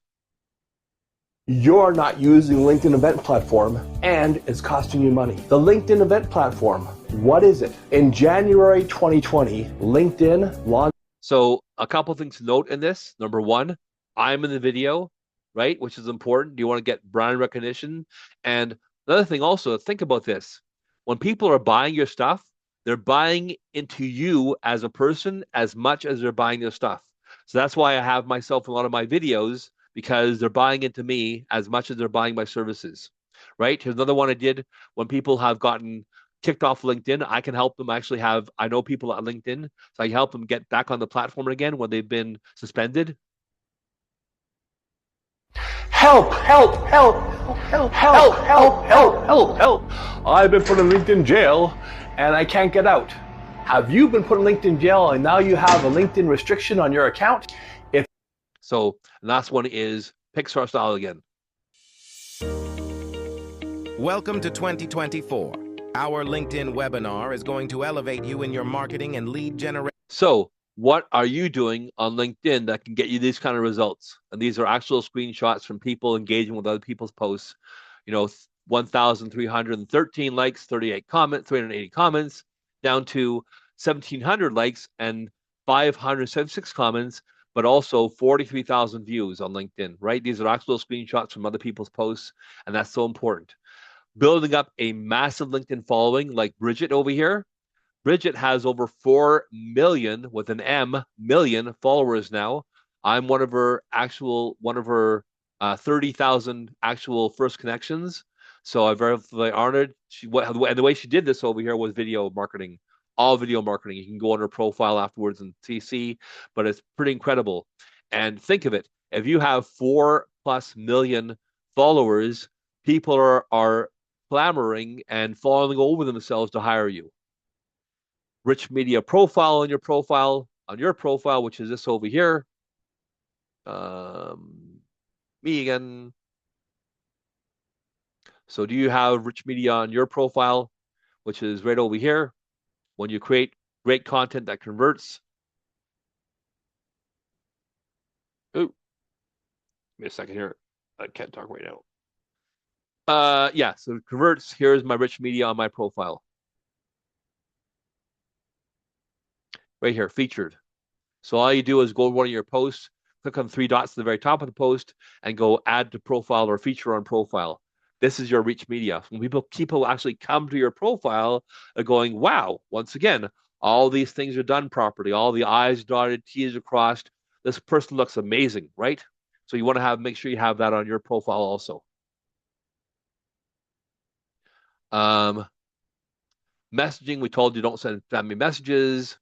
You're not using LinkedIn event platform and it's costing you money. The LinkedIn event platform, what is it? In January 2020, LinkedIn launched. So a couple things to note in this. Number one, I'm in the video, right? Which is important. You want to get brand recognition. And another thing also, think about this. When people are buying your stuff, they're buying into you as a person as much as they're buying your stuff. So that's why I have myself in a lot of my videos, because they're buying into me as much as they're buying my services, right? Here's another one I did when people have gotten kicked off LinkedIn. I can help them I know people at LinkedIn, so I help them get back on the platform again when they've been suspended. Help, help, help, help, help, help, help, help, help. I've been put in LinkedIn jail and I can't get out. Have you been put in LinkedIn jail and now you have a LinkedIn restriction on your account? So the last one is Pixar style again. Welcome to 2024. Our LinkedIn webinar is going to elevate you in your marketing and lead generation. So what are you doing on LinkedIn that can get you these kind of results? And these are actual screenshots from people engaging with other people's posts. 1,313 likes, 38 comments, 380 comments, down to 1,700 likes and 576 comments, but also 43,000 views on LinkedIn, right? These are actual screenshots from other people's posts, and that's so important. Building up a massive LinkedIn following like Bridget over here. Bridget has over 4 million with an M million followers now. I'm one of her 30,000 actual first connections. So I'm very, very honored. And the way she did this over here was video marketing, all video marketing. You can go on her profile afterwards and see, but it's pretty incredible. And think of it, if you have 4+ million followers, people are clamoring and falling over themselves to hire you. Rich media profile on your profile, which is this over here. Me again. So do you have rich media on your profile, which is right over here? When you create great content that converts. Ooh, give me a second here. I can't talk right now. Yeah, so it converts. Here's my rich media on my profile. Right here, featured. So all you do is go to one of your posts, click on 3 dots at the very top of the post, and go add to profile or feature on profile. This is your reach media. When people actually come to your profile, they're going, wow, once again, all these things are done properly. All the I's dotted, T's are crossed. This person looks amazing, right? So you want to make sure you have that on your profile also. Messaging, we told you don't send family messages.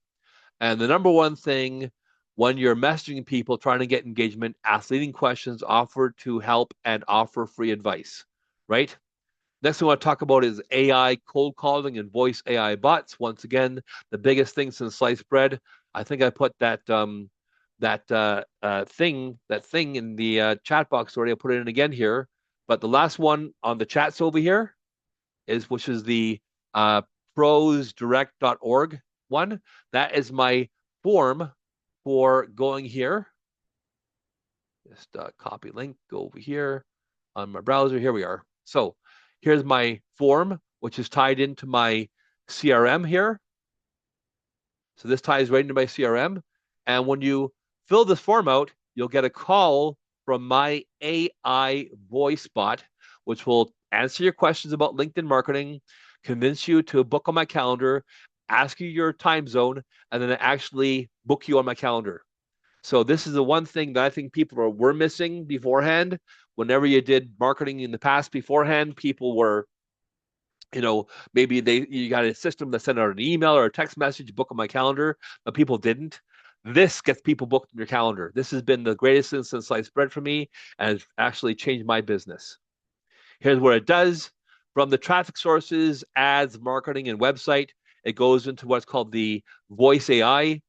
And the number one thing when you're messaging people trying to get engagement, ask leading questions, offer to help, and offer free advice, right? Next thing I want to talk about is AI cold calling and voice AI bots. Once again, the biggest thing since sliced bread. I think I put that thing in the chat box already. I'll put it in again here. But the last one on the chats over here which is the prosdirect.org one. That is my form for going here. Just copy link, go over here on my browser. Here we are. So here's my form, which is tied into my CRM here. So this ties right into my CRM. And when you fill this form out, you'll get a call from my AI voice bot, which will answer your questions about LinkedIn marketing, convince you to book on my calendar, ask you your time zone, and then actually book you on my calendar. So this is the one thing that I think people were missing beforehand. Whenever you did marketing in the past beforehand, people were, maybe you got a system that sent out an email or a text message, book on my calendar, but people didn't. This gets people booked in your calendar. This has been the greatest thing since sliced bread for me and has actually changed my business. Here's what it does. From the traffic sources, ads, marketing, and website, it goes into what's called the voice AI.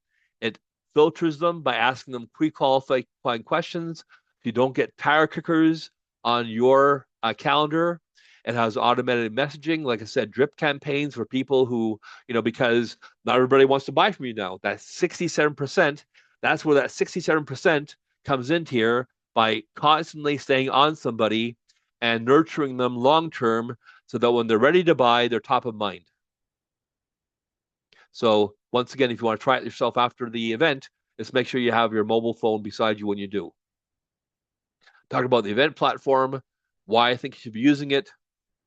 It filters them by asking them pre-qualifying questions. If you don't get tire kickers on your calendar, it has automated messaging. Like I said, drip campaigns for people who, because not everybody wants to buy from you now. That's 67%. That's where that 67% comes into here by constantly staying on somebody and nurturing them long-term so that when they're ready to buy, they're top of mind. So once again, if you want to try it yourself after the event, just make sure you have your mobile phone beside you when you do. Talk about the event platform, why I think you should be using it.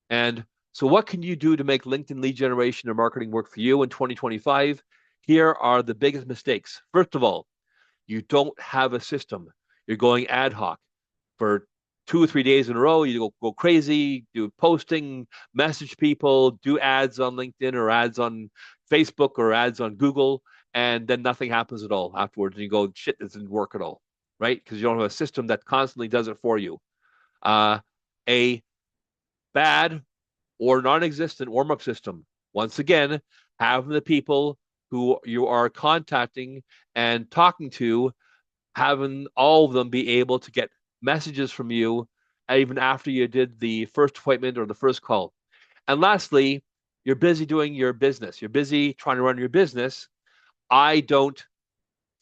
And so what can you do to make LinkedIn lead generation or marketing work for you in 2025? Here are the biggest mistakes. First of all, you don't have a system. You're going ad hoc. For 2 or 3 days in a row, you go crazy, do posting, message people, do ads on LinkedIn or ads on Facebook or ads on Google, and then nothing happens at all afterwards. And you go, shit, this didn't work at all, right? Because you don't have a system that constantly does it for you. A bad or non-existent warm-up system. Once again, having the people who you are contacting and talking to, having all of them be able to get messages from you even after you did the first appointment or the first call. And lastly, you're busy doing your business. You're busy trying to run your business. I don't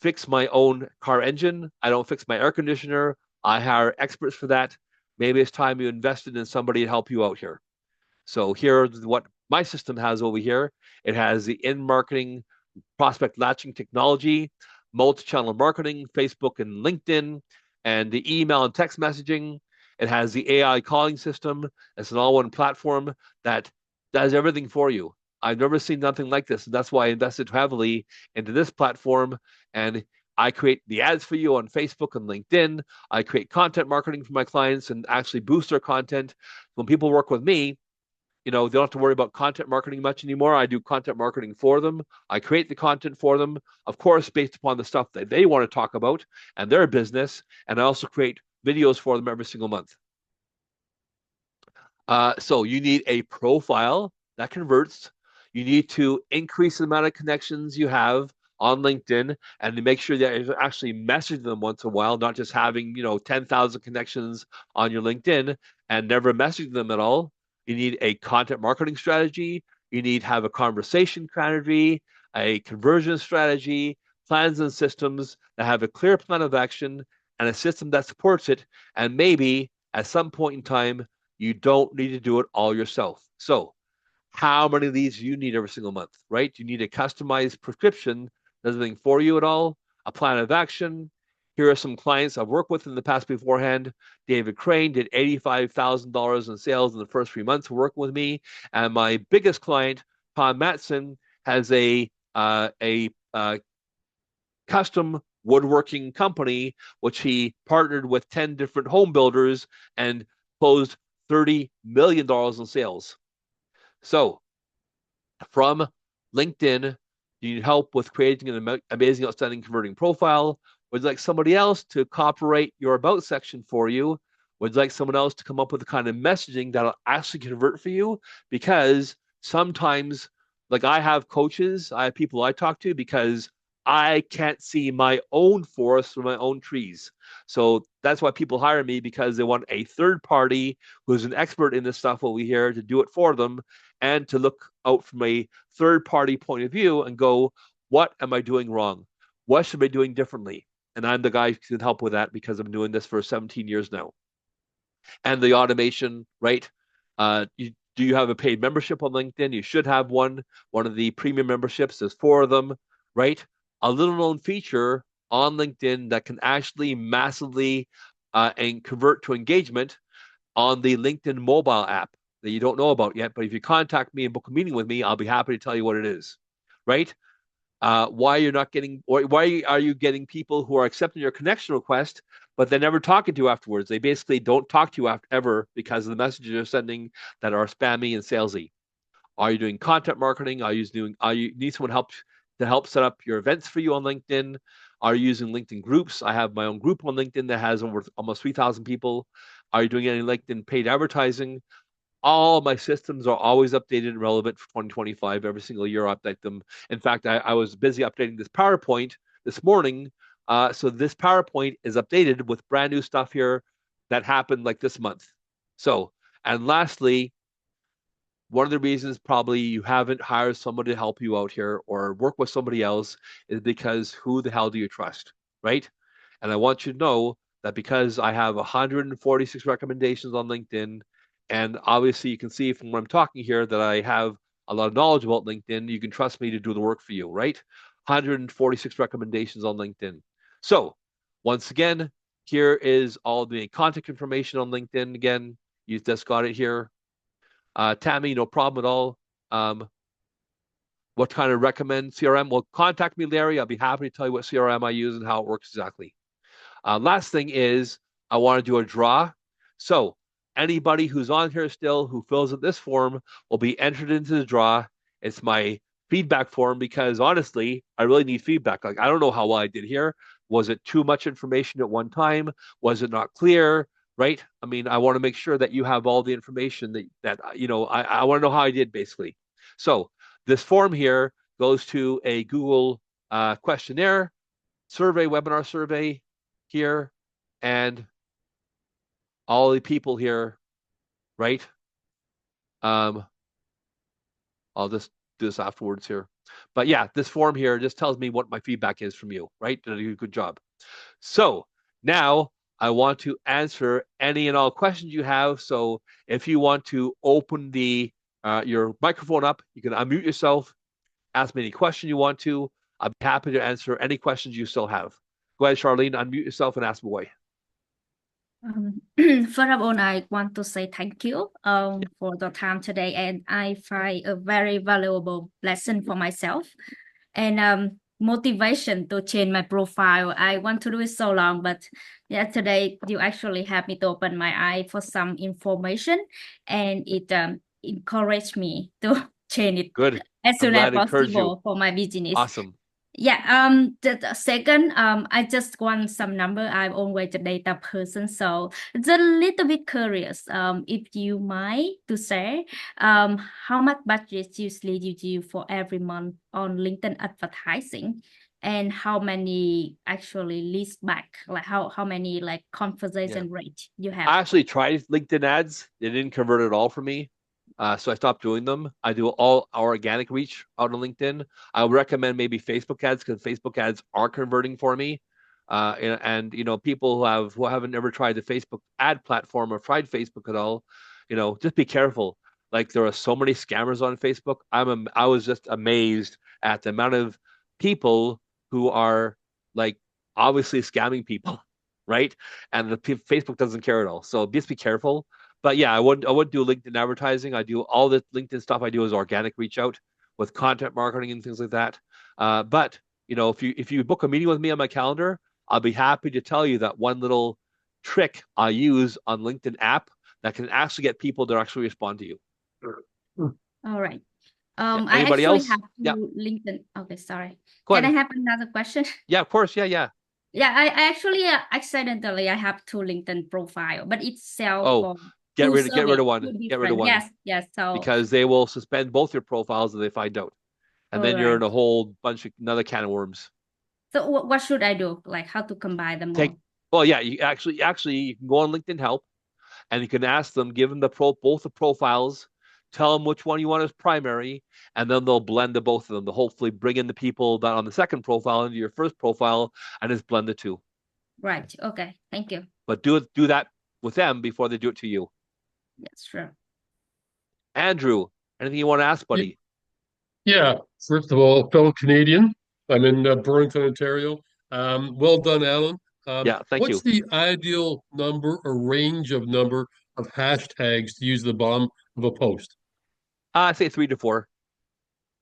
fix my own car engine. I don't fix my air conditioner. I hire experts for that. Maybe it's time you invested in somebody to help you out here. So here's what my system has over here. It has the in-marketing prospect latching technology, multi-channel marketing, Facebook and LinkedIn, and the email and text messaging. It has the AI calling system. It's an all-one platform that does everything for you. I've never seen nothing like this. And that's why I invested heavily into this platform. And I create the ads for you on Facebook and LinkedIn. I create content marketing for my clients and actually boost their content. When people work with me, they don't have to worry about content marketing much anymore. I do content marketing for them. I create the content for them, of course, based upon the stuff that they want to talk about and their business. And I also create videos for them every single month. So you need a profile that converts. You need to increase the amount of connections you have on LinkedIn and to make sure that you actually message them once in a while, not just having, 10,000 connections on your LinkedIn and never message them at all. You need a content marketing strategy. You need to have a conversation strategy, a conversion strategy, plans and systems that have a clear plan of action and a system that supports it. And maybe at some point in time, you don't need to do it all yourself. So how many leads do you need every single month, right? You need a customized prescription, does anything for you at all, a plan of action. Here are some clients I've worked with in the past beforehand. David Crane did $85,000 in sales in the first 3 months of working with me. And my biggest client, Tom Matson, has a custom woodworking company, which he partnered with 10 different home builders and closed $30 million in sales. So from LinkedIn, you need help with creating an amazing, outstanding converting profile. Would you like somebody else to copyright your about section for you? Would you like someone else to come up with the kind of messaging that'll actually convert for you? Because sometimes, like I have coaches, I have people I talk to because I can't see my own forest or my own trees. So that's why people hire me, because they want a third party who's an expert in this stuff over here to do it for them and to look out from a third party point of view and go, what am I doing wrong? What should I be doing differently? And I'm the guy who can help with that because I'm doing this for 17 years now. And the automation, right? Do you have a paid membership on LinkedIn? You should have one. One of the premium memberships, there's 4 of them, right? A little known feature on LinkedIn that can actually massively and convert to engagement on the LinkedIn mobile app that you don't know about yet. But if you contact me and book a meeting with me, I'll be happy to tell you what it is, right? Why are you getting people who are accepting your connection request, but they're never talking to you afterwards? They basically don't talk to you ever because of the messages you're sending that are spammy and salesy. Are you doing content marketing? Are you need someone to help set up your events for you on LinkedIn? Are you using LinkedIn groups? I have my own group on LinkedIn that has over almost 3,000 people. Are you doing any LinkedIn paid advertising? All my systems are always updated and relevant for 2025. Every single year, I update them. In fact, I was busy updating this PowerPoint this morning. So this PowerPoint is updated with brand new stuff here that happened like this month. So, and lastly, one of the reasons probably you haven't hired somebody to help you out here or work with somebody else is because who the hell do you trust, right? And I want you to know that because I have 146 recommendations on LinkedIn, and obviously you can see from what I'm talking here that I have a lot of knowledge about LinkedIn, you can trust me to do the work for you, right? 146 recommendations on LinkedIn. So once again, here is all the contact information on LinkedIn. Again, you just got it here. Tammy, no problem at all. What kind of recommend CRM? Well, contact me, Larry. I'll be happy to tell you what CRM I use and how it works exactly. Last thing is I want to do a draw. So anybody who's on here still who fills out this form will be entered into the draw. It's my feedback form because honestly, I really need feedback. Like, I don't know how well I did here. Was it too much information at one time? Was it not clear? Right? I mean, I want to make sure that you have all the information that I want to know how I did basically. So this form here goes to a Google questionnaire, survey, webinar survey here, and all the people here, right? I'll just do this afterwards here. But yeah, this form here just tells me what my feedback is from you, right? Did I do a good job? So now I want to answer any and all questions you have. So if you want to open your microphone up, you can unmute yourself, ask me any question you want to. I'll be happy to answer any questions you still have. Go ahead, Charlene, unmute yourself and ask away. First of all, I want to say thank you for the time today, and I find a very valuable lesson for myself and motivation to change my profile. I want to do it so long, but yeah, today you actually helped me to open my eye for some information, and it encouraged me to change it Good. as I'm soon as glad to encourage you. possible for my business. Awesome. Yeah, the second, I just want some number. I'm always a data person, so it's a little bit curious. If you mind to share, how much budget usually you do for every month on LinkedIn advertising, and how many actually leads back, like how many like conversation rate you have? I actually tried LinkedIn ads. They didn't convert at all for me. So I stopped doing them. I do all organic reach out on LinkedIn. I would recommend maybe Facebook ads because Facebook ads are converting for me. And you know, people who haven't ever tried the Facebook ad platform or tried Facebook at all, you know, just be careful. Like there are so many scammers on Facebook. I was just amazed at the amount of people who are like obviously scamming people, right? And Facebook doesn't care at all. So just be careful. But yeah, I wouldn't do LinkedIn advertising. I do all the LinkedIn stuff I do is organic reach out with content marketing and things like that. But you know, if you book a meeting with me on my calendar, I'll be happy to tell you that one little trick I use on LinkedIn app that can actually get people to actually respond to you. All right. Yeah. I Anybody actually else? have Yeah. LinkedIn. Okay, sorry. Go Can I ahead. have another question? Yeah, of course. Yeah. Yeah, I actually accidentally I have two LinkedIn profile, but it's self Oh, for get two rid of service, one. two Get rid of different. one Yes. So because they will suspend both your profiles if they find out, and all then you're in right. a whole bunch of another can of worms. So what should I do? Like how to combine them all? Well, yeah, you actually you can go on LinkedIn Help and you can ask them, give them both the profiles, tell them which one you want as primary, and then they'll blend the both of them to hopefully bring in the people that on the second profile into your first profile and just blend the two. Right. Okay. Thank you. But do that with them before they do it to you. Yes, sure. Andrew, anything you want to ask, buddy? Yeah, first of all, fellow Canadian, I'm in Burlington, Ontario. Well done, Alan. Yeah, thank What's you. the ideal number or range of number of hashtags to use at the bottom of a post? I say 3 to 4.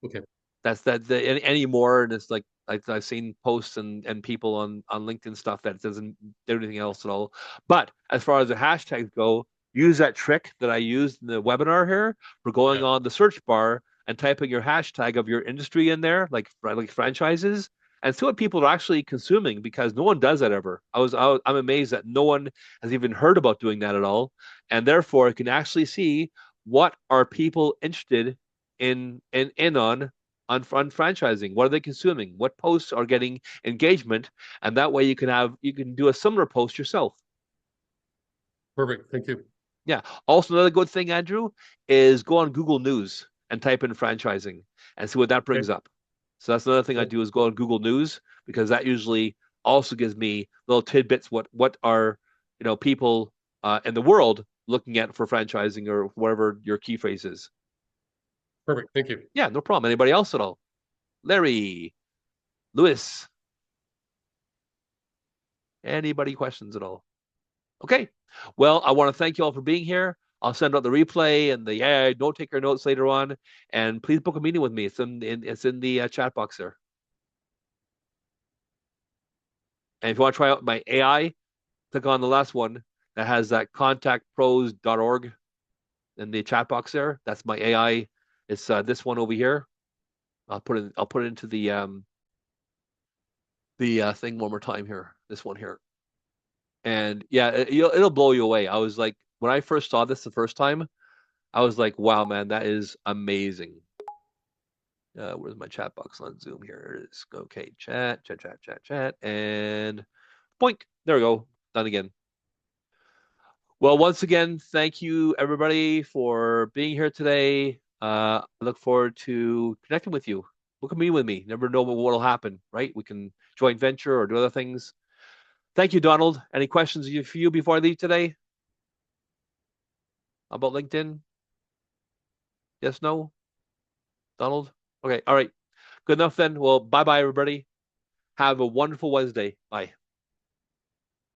Okay. Any more, and it's like I've seen posts and people on LinkedIn stuff that doesn't do anything else at all. But as far as the hashtags go, use that trick that I used in the webinar here for going on the search bar and typing your hashtag of your industry in there, like franchises, and see what people are actually consuming because no one does that ever. I'm amazed that no one has even heard about doing that at all, and therefore you can actually see what are people interested in on franchising. What are they consuming? What posts are getting engagement? And that way you can do a similar post yourself. Perfect. Thank you. Yeah. Also, another good thing, Andrew, is go on Google News and type in franchising and see what that brings up. So that's another thing I do is go on Google News because that usually also gives me little tidbits what are people in the world looking at for franchising or whatever your key phrase is. Perfect. Thank you. Yeah, no problem. Anybody else at all? Larry, Lewis. Anybody questions at all? Okay. Well, I want to thank you all for being here. I'll send out the replay and the note taker notes later on. And please book a meeting with me. It's in the chat box there. And if you want to try out my AI, click on the last one that has that contactpros.org in the chat box there. That's my AI. It's this one over here. I'll put it into the thing one more time here. This one here. And yeah, it'll blow you away. I was like, when I first saw this the first time, I was like, wow, man, that is amazing. Where's my chat box on Zoom? Here it is. Okay, chat, and boink. There we go. Done again. Well, once again, thank you everybody for being here today. I look forward to connecting with you book a meeting with me. Never know what will happen, right? We can joint venture or do other things. Thank you, Donald. Any questions for you before I leave today? About LinkedIn? Yes, no? Donald? Okay, all right. Good enough then. Well, bye-bye, everybody. Have a wonderful Wednesday. Bye.